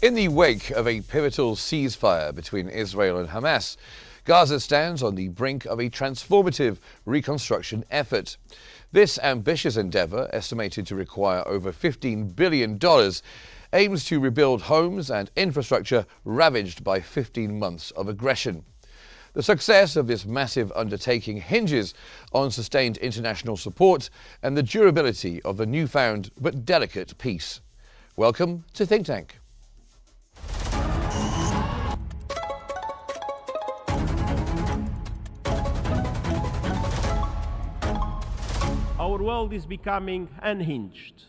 In the wake of a pivotal ceasefire between Israel and Hamas, Gaza stands on the brink of a transformative reconstruction effort. This ambitious endeavor, estimated to require over $15 billion, aims to rebuild homes and infrastructure ravaged by 15 months of aggression. The success of this massive undertaking hinges on sustained international support and the durability of the newfound but delicate peace. Welcome to Think Tank. Our world is becoming unhinged.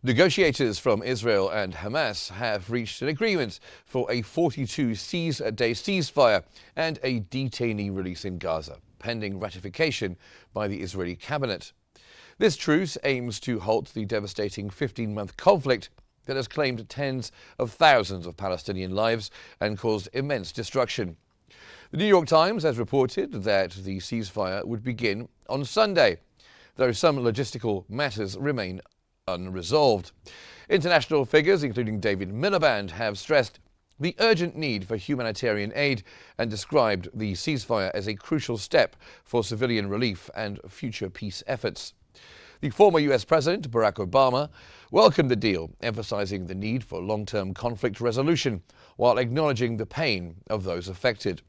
Negotiators from Israel and Hamas have reached an agreement for a 42-day ceasefire and a detainee release in Gaza, pending ratification by the Israeli cabinet. This truce aims to halt the devastating 15-month conflict that has claimed tens of thousands of Palestinian lives and caused immense destruction. The New York Times has reported that the ceasefire would begin on Sunday, though some logistical matters remain unresolved. International figures, including David Miliband, have stressed the urgent need for humanitarian aid and described the ceasefire as a crucial step for civilian relief and future peace efforts. The former US President, Barack Obama, welcomed the deal, emphasizing the need for long-term conflict resolution while acknowledging the pain of those affected.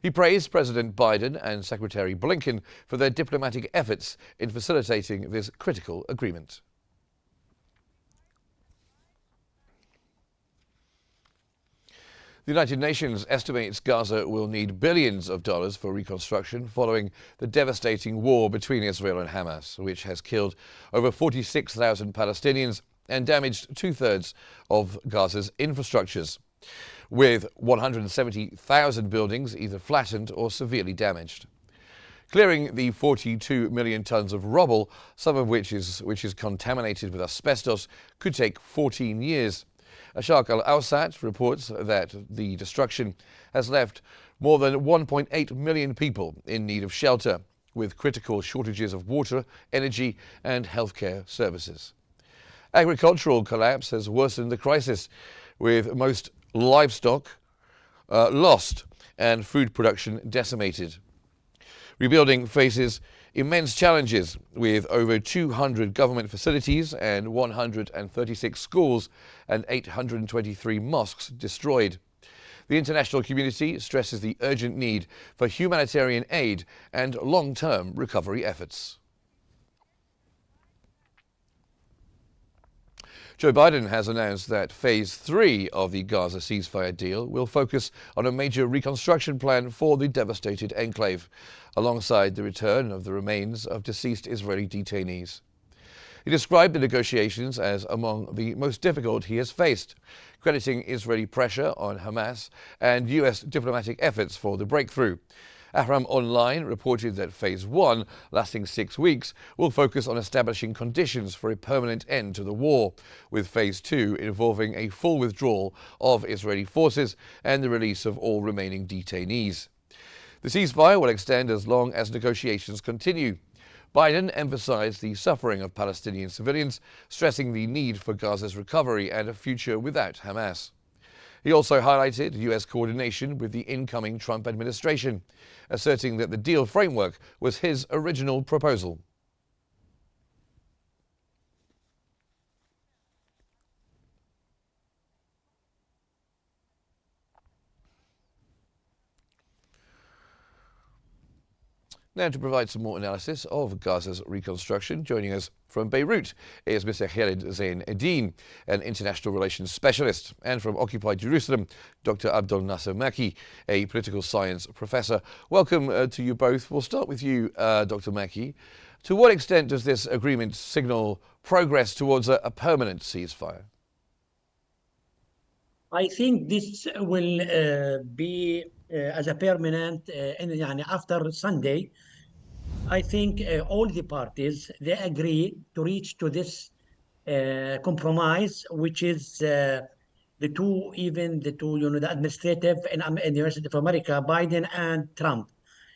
He praised President Biden and Secretary Blinken for their diplomatic efforts in facilitating this critical agreement. The United Nations estimates Gaza will need billions of dollars for reconstruction following the devastating war between Israel and Hamas, which has killed over 46,000 Palestinians and damaged two-thirds of Gaza's infrastructures, with 170,000 buildings either flattened or severely damaged. Clearing the 42 million tons of rubble, some of which is contaminated with asbestos, could take 14 years. Ashaq al-Awsat reports that the destruction has left more than 1.8 million people in need of shelter, with critical shortages of water, energy and healthcare services. Agricultural collapse has worsened the crisis, with most livestock lost and food production decimated. Rebuilding faces immense challenges, with over 200 government facilities and 136 schools and 823 mosques destroyed. The international community stresses the urgent need for humanitarian aid and long-term recovery efforts. Joe Biden has announced that Phase 3 of the Gaza ceasefire deal will focus on a major reconstruction plan for the devastated enclave, alongside the return of the remains of deceased Israeli detainees. He described the negotiations as among the most difficult he has faced, crediting Israeli pressure on Hamas and US diplomatic efforts for the breakthrough. Ahram Online reported that Phase 1, lasting 6 weeks, will focus on establishing conditions for a permanent end to the war, with Phase 2 involving a full withdrawal of Israeli forces and the release of all remaining detainees. The ceasefire will extend as long as negotiations continue. Biden emphasized the suffering of Palestinian civilians, stressing the need for Gaza's recovery and a future without Hamas. He also highlighted US coordination with the incoming Trump administration, asserting that the deal framework was his original proposal. Now, to provide some more analysis of Gaza's reconstruction, joining us from Beirut is Mr. Khaled Zain Eddine, an international relations specialist, and from Occupied Jerusalem, Dr. Abdel Nasser Maki, a political science professor. Welcome to you both. We'll start with you, Dr. Maki. To what extent does this agreement signal progress towards a permanent ceasefire? I think this will be as a permanent, after Sunday. I think all the parties they agree to reach to this compromise, which is the two, the administrative in the United States of America, Biden and Trump.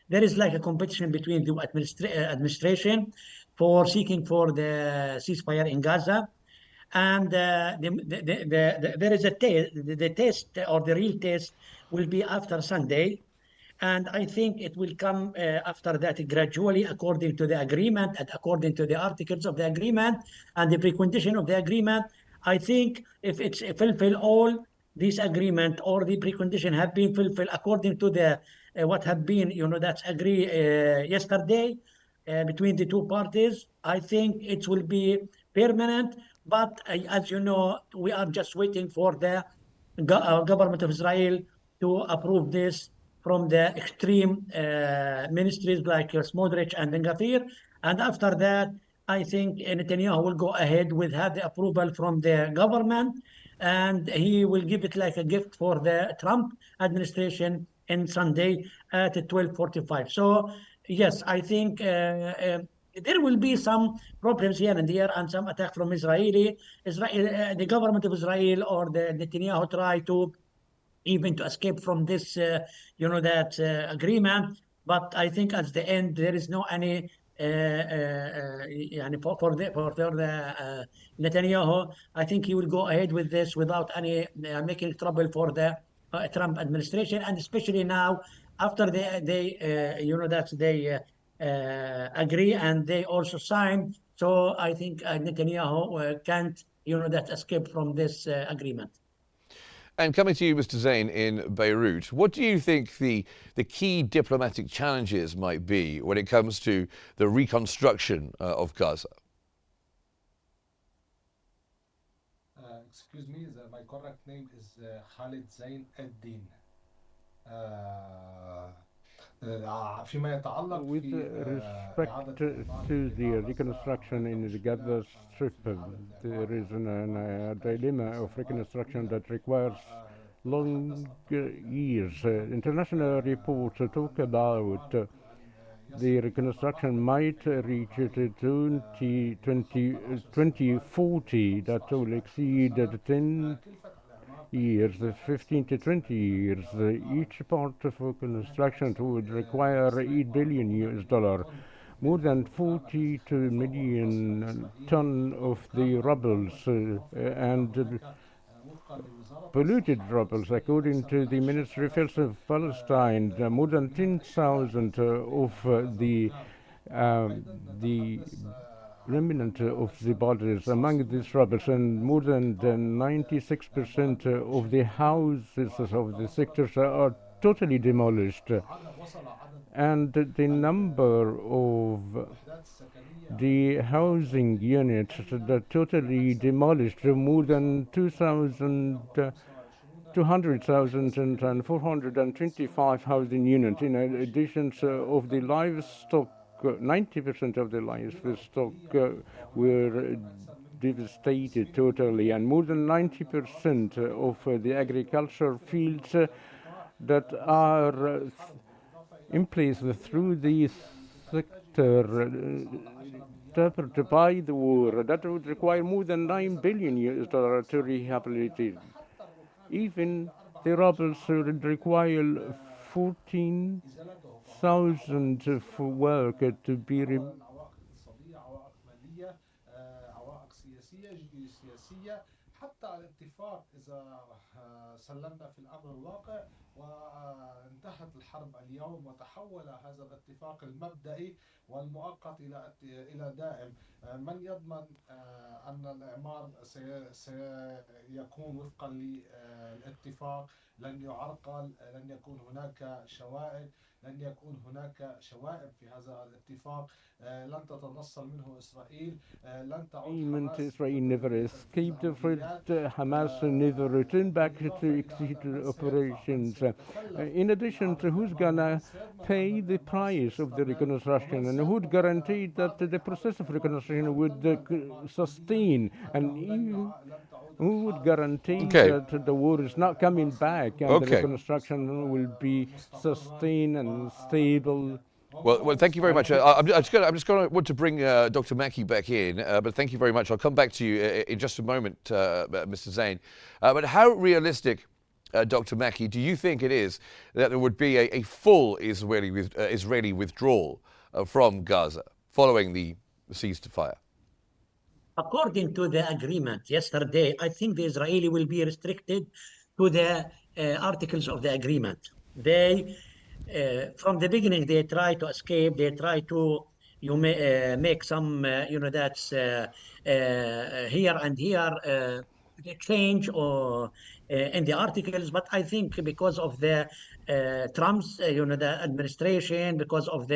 There is like a competition between the administration for seeking for the ceasefire in Gaza, and there is a test. The test or the real test will be after Sunday, and I think it will come after that gradually, according to the agreement and according to the articles of the agreement and the precondition of the agreement. I think if it's fulfill all this agreement or the precondition have been fulfilled according to the what have been, that's agree yesterday between the two parties, I think it will be permanent. But as you know, we are just waiting for the government of Israel to approve this from the extreme ministries like Smotrich and Ben Gvir. And after that, I think Netanyahu will go ahead with have the approval from the government, and he will give it like a gift for the Trump administration in Sunday at 12:45. So yes, I think there will be some problems here and there and some attack from the government of Israel or the Netanyahu try to even to escape from this, that agreement. But I think at the end there is no any for the Netanyahu. I think he will go ahead with this without any making trouble for the Trump administration, and especially now after they agree and they also sign. So I think Netanyahu can't that escape from this agreement. And coming to you, Mr. Zain, in Beirut, what do you think the key diplomatic challenges might be when it comes to the reconstruction of Gaza? Excuse me, my correct name is Khalid Zain Eddin. فيما يتعلق With في respect إعادة الإعمار to في the قطاع غزة reconstruction عندما in the وصلنا Gaza Strip, there is a dilemma of reconstruction that requires long years. International reports talk about the reconstruction might reach 2040, that will exceed 10 years, 15 to 20 years. Each part of construction would require 8 billion US dollar. More than 42 million ton of the rubbles and polluted rubbles, according to the Ministry of Health of Palestine. More than 10,000 of the remnant of the bodies among these rubbles, and more than 96% of the houses of the sectors are totally demolished. And the number of the housing units that are totally demolished, more than 200,000 and 425 housing units. In addition of the livestock, 90% of the livestock were devastated totally, and more than 90% of the agricultural fields that are in place through the sector to buy the war. That would require more than 9 billion US dollars to rehabilitate. Even the rubbles would require 14,000 for work to be removed. حتى الاتفاق إذا سلمنا في الأمر الواقع وانتهت الحرب اليوم وتحول هذا الاتفاق المبدئي والمؤقت إلى دائم، من يضمن أن الإعمار سيكون وفقا للاتفاق؟ لن يعرقل، لن يكون هناك شوائب، لن يكون هناك شوائب في هذا الاتفاق، لن تتنصل منه إسرائيل، لن تعود Israel never escaped from Hamas, never returned back to execute operations. In addition to who's gonna pay the price of the reconstruction, and who'd guarantee that the process of reconstruction would sustain, and even We would guarantee Okay. that the war is not coming back and the Okay. reconstruction will be sustained and stable. Well, thank you very much. I'm just going to want to bring Dr. Mackey back in, but thank you very much. I'll come back to you in just a moment, Mr. Zain. But how realistic, Dr. Mackey, do you think it is that there would be a full Israeli withdrawal from Gaza following the ceasefire? According to the agreement yesterday, I think the Israeli will be restricted to the articles of the agreement. They, from the beginning, they try to escape. They try to make some, that's here and here change or in the articles. But I think because of the Trump's, the administration, because of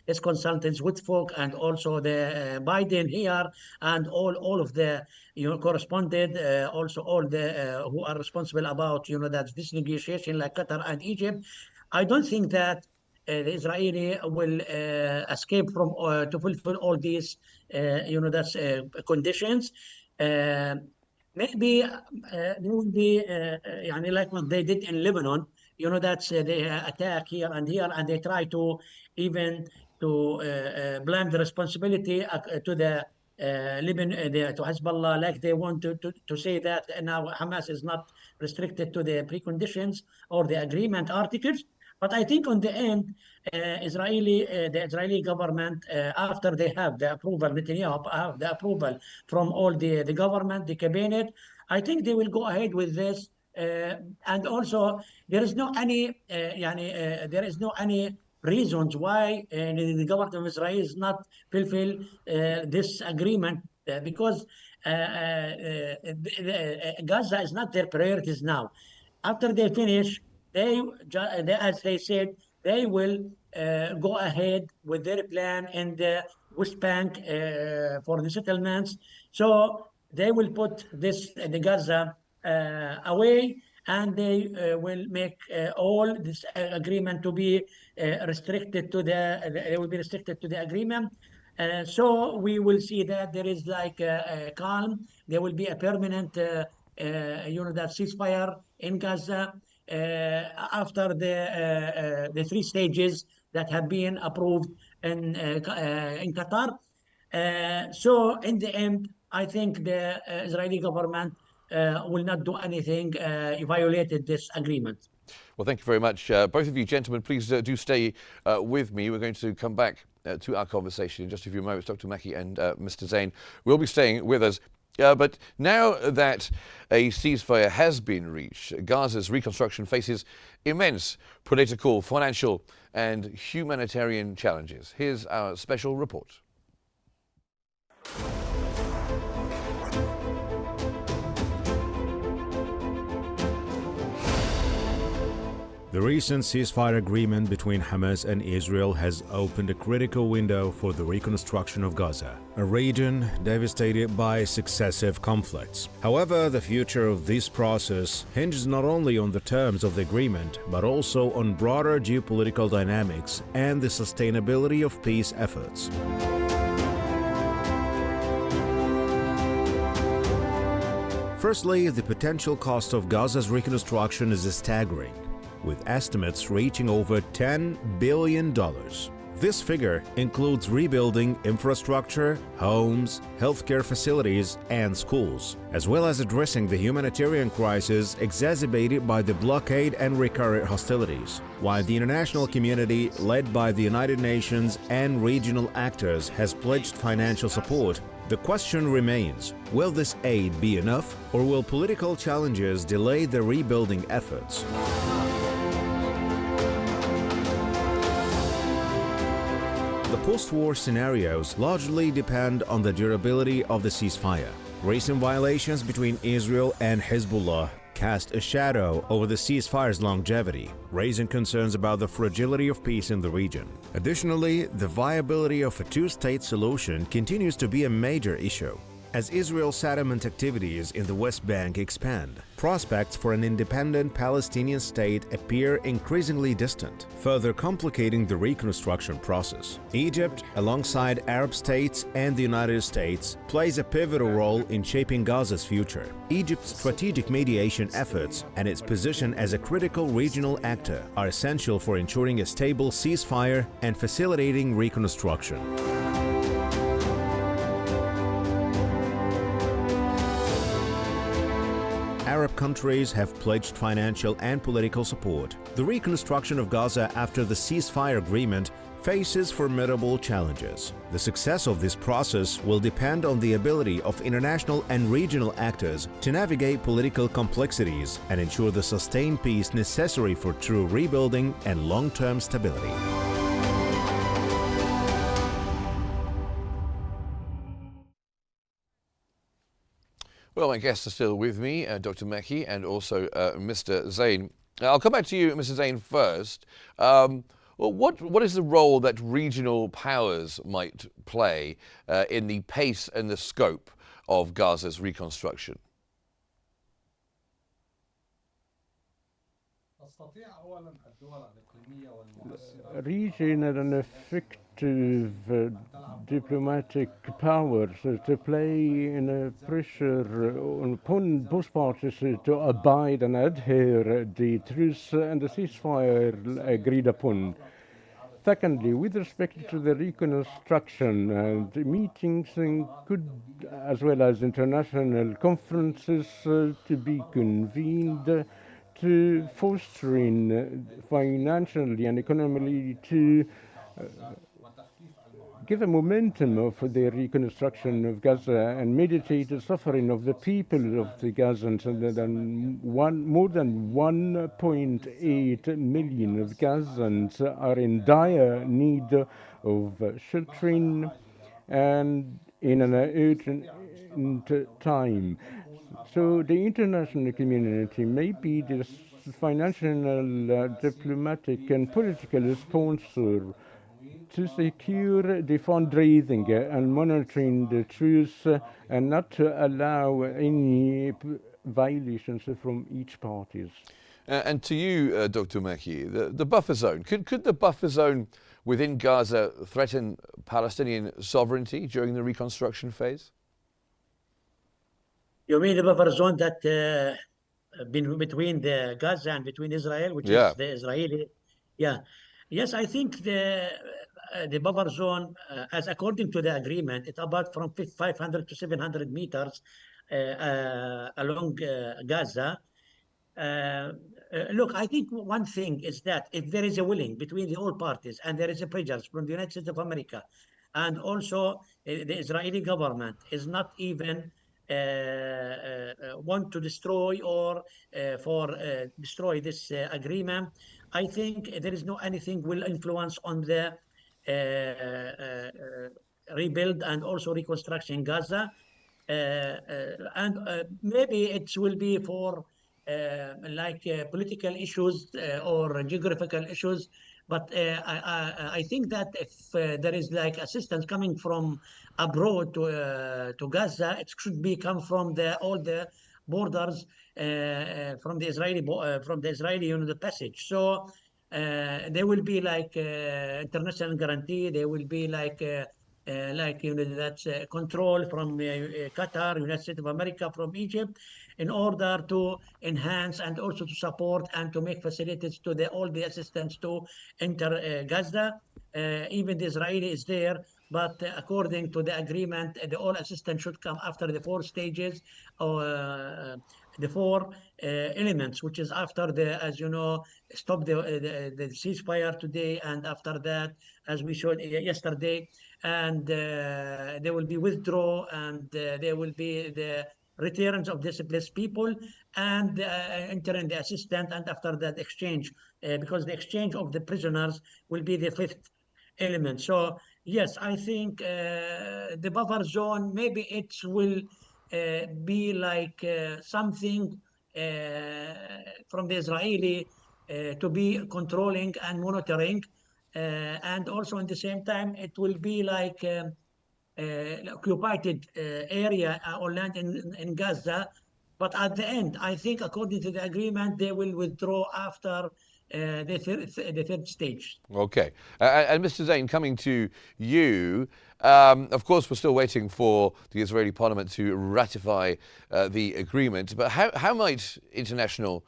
his consultants with folk, and also the Biden here, and all of the corresponded, also all the who are responsible about that this negotiation, like Qatar and Egypt. I don't think that the Israeli will escape from to fulfill all these that's conditions. Uh, Maybe there will be like what they did in Lebanon. That's they attack here and they try to even to blame the responsibility to the to Hezbollah, like they want to say that now Hamas is not restricted to the preconditions or the agreement articles. But I think on the end, the Israeli government, after they have the approval, Netanyahu have the approval from all the government, the cabinet, I think they will go ahead with this. And also, there is no any, there is no any reasons why the government of Israel is not fulfill this agreement because Gaza is not their priorities now. After they finish, as they said, they will go ahead with their plan in the West Bank for the settlements. So they will put the Gaza away, and they will make all this agreement to be restricted to they will be restricted to the agreement. So we will see that there is like a calm. There will be a permanent, that ceasefire in Gaza after the three stages that have been approved in Qatar. So in the end, I think the Israeli government will not do anything violated this agreement. Well, thank you very much. Both of you gentlemen, please do stay with me. We're going to come back to our conversation in just a few moments. Dr. Mackey and Mr. Zain will be staying with us. But now that a ceasefire has been reached, Gaza's reconstruction faces immense political, financial and humanitarian challenges. Here's our special report. The recent ceasefire agreement between Hamas and Israel has opened a critical window for the reconstruction of Gaza, a region devastated by successive conflicts. However, the future of this process hinges not only on the terms of the agreement, but also on broader geopolitical dynamics and the sustainability of peace efforts. Firstly, the potential cost of Gaza's reconstruction is staggering, with estimates reaching over $10 billion. This figure includes rebuilding infrastructure, homes, healthcare facilities, and schools, as well as addressing the humanitarian crisis exacerbated by the blockade and recurrent hostilities. While the international community, led by the United Nations and regional actors, has pledged financial support, the question remains, will this aid be enough, or will political challenges delay the rebuilding efforts? The post-war scenarios largely depend on the durability of the ceasefire. Recent violations between Israel and Hezbollah cast a shadow over the ceasefire's longevity, raising concerns about the fragility of peace in the region. Additionally, the viability of a two-state solution continues to be a major issue. As Israel's settlement activities in the West Bank expand, prospects for an independent Palestinian state appear increasingly distant, further complicating the reconstruction process. Egypt, alongside Arab states and the United States, plays a pivotal role in shaping Gaza's future. Egypt's strategic mediation efforts and its position as a critical regional actor are essential for ensuring a stable ceasefire and facilitating reconstruction. Arab countries have pledged financial and political support. The reconstruction of Gaza after the ceasefire agreement faces formidable challenges. The success of this process will depend on the ability of international and regional actors to navigate political complexities and ensure the sustained peace necessary for true rebuilding and long-term stability. Well, my guests are still with me, Dr. Mekki and also Mr. Zain. I'll come back to you, Mr. Zain, first. Well, what is the role that regional powers might play in the pace and the scope of Gaza's reconstruction? Regional and effective diplomatic powers to play in a pressure upon both parties to abide and adhere the truce and the ceasefire agreed upon. Secondly, with respect to the reconstruction, the meetings could, as well as international conferences to be convened to fostering financially and economically to give a momentum of the reconstruction of Gaza and meditate the suffering of the people of the Gazans, and more than 1.8 million of Gazans are in dire need of sheltering and in an urgent time. So the international community may be the financial, diplomatic and political sponsor to secure the fundraising and monitoring the truce and not to allow any violations from each parties. And to you, Dr. Mekki, the buffer zone. Could the buffer zone within Gaza threaten Palestinian sovereignty during the reconstruction phase? You mean the buffer zone that between the Gaza and between Israel, which is the Israeli? Yeah. Yes, I think the buffer zone, as according to the agreement, it's about from 500 to 700 meters along Gaza. Look, I think one thing is that if there is a willing between the all parties and there is a pressure from the United States of America and also the Israeli government is not even want to destroy or destroy this agreement, I think there is no anything will influence on the rebuild and also reconstruction in Gaza. And maybe it will be for political issues or geographical issues. But I think that if there is like assistance coming from abroad to Gaza, it should be come from all the borders from the Israeli the passage. So there will be like international guarantee. There will be that's control from Qatar, United States of America, from Egypt, in order to enhance and also to support and to make facilities to all the assistance to enter Gaza. Even the Israeli is there, but according to the agreement, all assistance should come after the 4 stages, the 4 elements, which is after as you know, stop the ceasefire today, and after that, as we showed yesterday, and there will be withdraw, and there will be the returns of displaced people, and entering the assistance, and after that exchange, because the exchange of the prisoners will be the 5th element. So yes, I think the buffer zone, maybe it will be like something from the Israeli to be controlling and monitoring, and also at the same time it will be like occupied area or land in Gaza. But at the end, I think according to the agreement, they will withdraw after the third stage. Okay. And Mr. Zain, coming to you, of course, we're still waiting for the Israeli parliament to ratify the agreement. But how might internal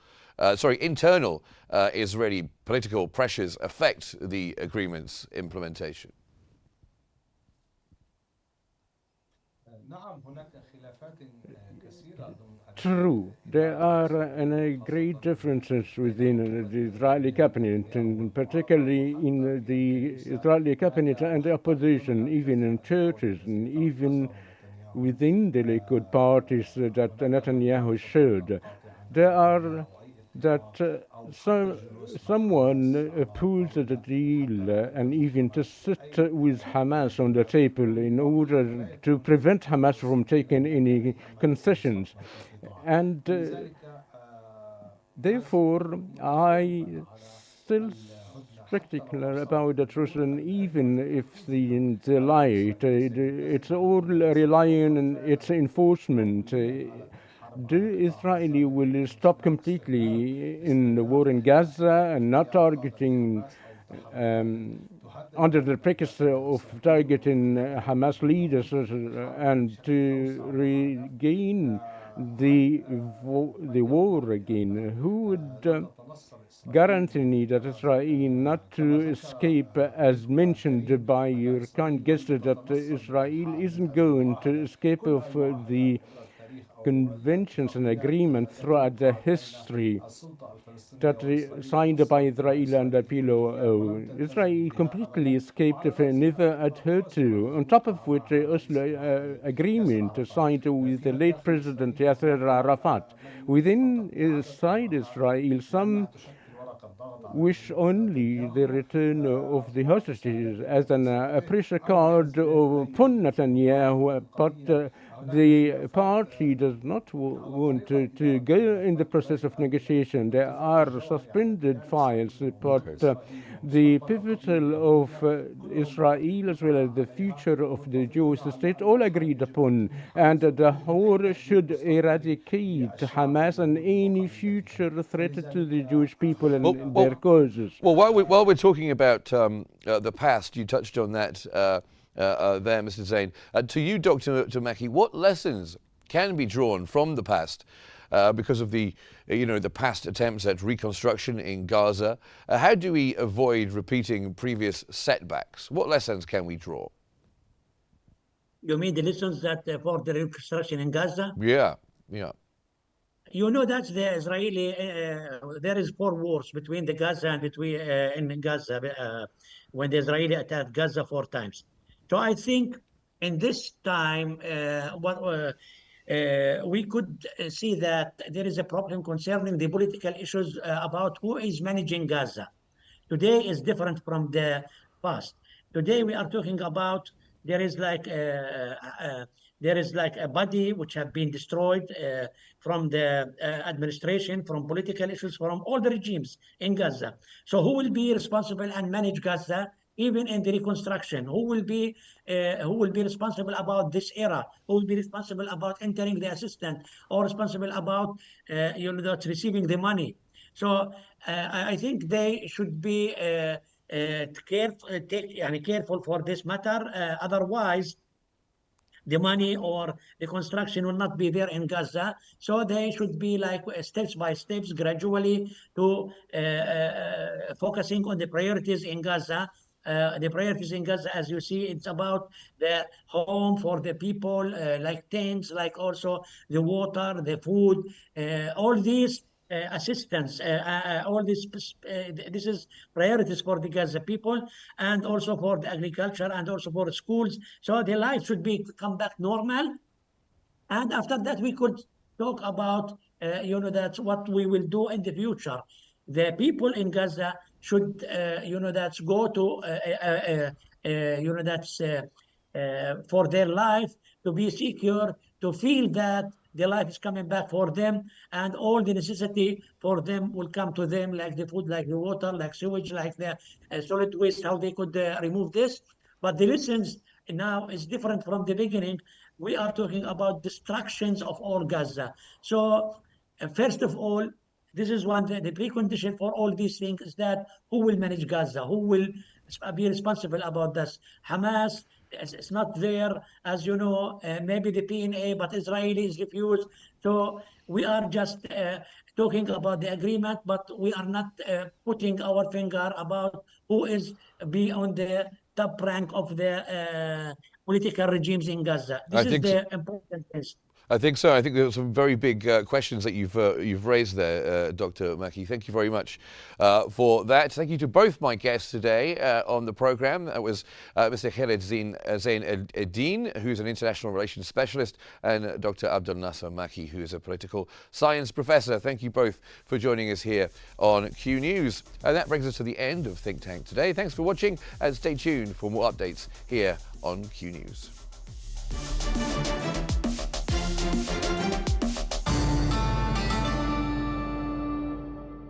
Israeli political pressures affect the agreement's implementation? نعم هناك خلافات كثيرة True, there are great differences within the Israeli cabinet, and particularly in the Israeli cabinet and the opposition, even in churches, and even within the Likud parties that Netanyahu showed. There are someone opposed the deal and even to sit with Hamas on the table in order to prevent Hamas from taking any concessions. And therefore, I still spectacular about the truth, and even if the light, it's all relying on its enforcement. The Israeli will stop completely in the war in Gaza and not targeting under the pretext of targeting Hamas leaders and to regain the war again. Who would guarantee that Israel not to escape, as mentioned by your kind guest, that Israel isn't going to escape of the conventions and agreements throughout the history that signed by Israel and the PLO. Israel completely escaped if it never adhered to. On top of which, the Oslo agreement signed with the late President Yasser Arafat. Within inside Israel, some wish only the return of the hostages as a pressure card upon Netanyahu, but the party does not want to go in the process of negotiation. There are suspended files, but the pivotal of Israel as well as the future of the Jewish state all agreed upon, and the whole should eradicate Hamas and any future threat to the Jewish people and their causes. Well, while we're talking about the past, you touched on that there, Mr. Zain. To you, Dr. Maki, what lessons can be drawn from the past because of the past attempts at reconstruction in Gaza? How do we avoid repeating previous setbacks? What lessons can we draw? You mean the lessons that for the reconstruction in Gaza? Yeah. You know that the Israeli, there is 4 wars between the Gaza and between in Gaza when the Israeli attacked Gaza 4 times. So I think in this time, we could see that there is a problem concerning the political issues about who is managing Gaza. Today is different from the past. Today we are talking about there is like a body which have been destroyed from the administration, from political issues, from all the regimes in Gaza. So who will be responsible and manage Gaza? Even in the reconstruction, who will be responsible about this era? Who will be responsible about entering the assistance, or responsible about receiving the money? So I think they should be careful for this matter. Otherwise, the money or the construction will not be there in Gaza. So they should be like steps by steps, gradually to focusing on the priorities in Gaza. The priorities in Gaza, as you see, it's about the home for the people, like tents, like also the water, the food, all these assistance, all this is priorities for the Gaza people, and also for the agriculture, and also for the schools. So the life should be come back normal, and after that we could talk about that's what we will do in the future. The people in Gaza should go to for their life to be secure, to feel that the life is coming back for them, and all the necessity for them will come to them, like the food, like the water, like sewage, like the solid waste, how they could remove this. But the lessons now is different from the beginning. We are talking about destructions of all Gaza. So, first of all, this is one the precondition for all these things is that who will manage Gaza? Who will be responsible about this? Hamas is not there, as you know, maybe the PNA, but Israelis refused. So we are just talking about the agreement, but we are not putting our finger about who is be on the top rank of the political regimes in Gaza. This I is think so. the important thing. I think so. I think there are some very big questions that you've raised there, Dr. Maki. Thank you very much for that. Thank you to both my guests today on the program. That was Mr. Khaled Zain Eddine, who's an international relations specialist, and Dr. Abdel Nasser Maki, who is a political science professor. Thank you both for joining us here on Q News. And that brings us to the end of Think Tank today. Thanks for watching, and stay tuned for more updates here on Q News.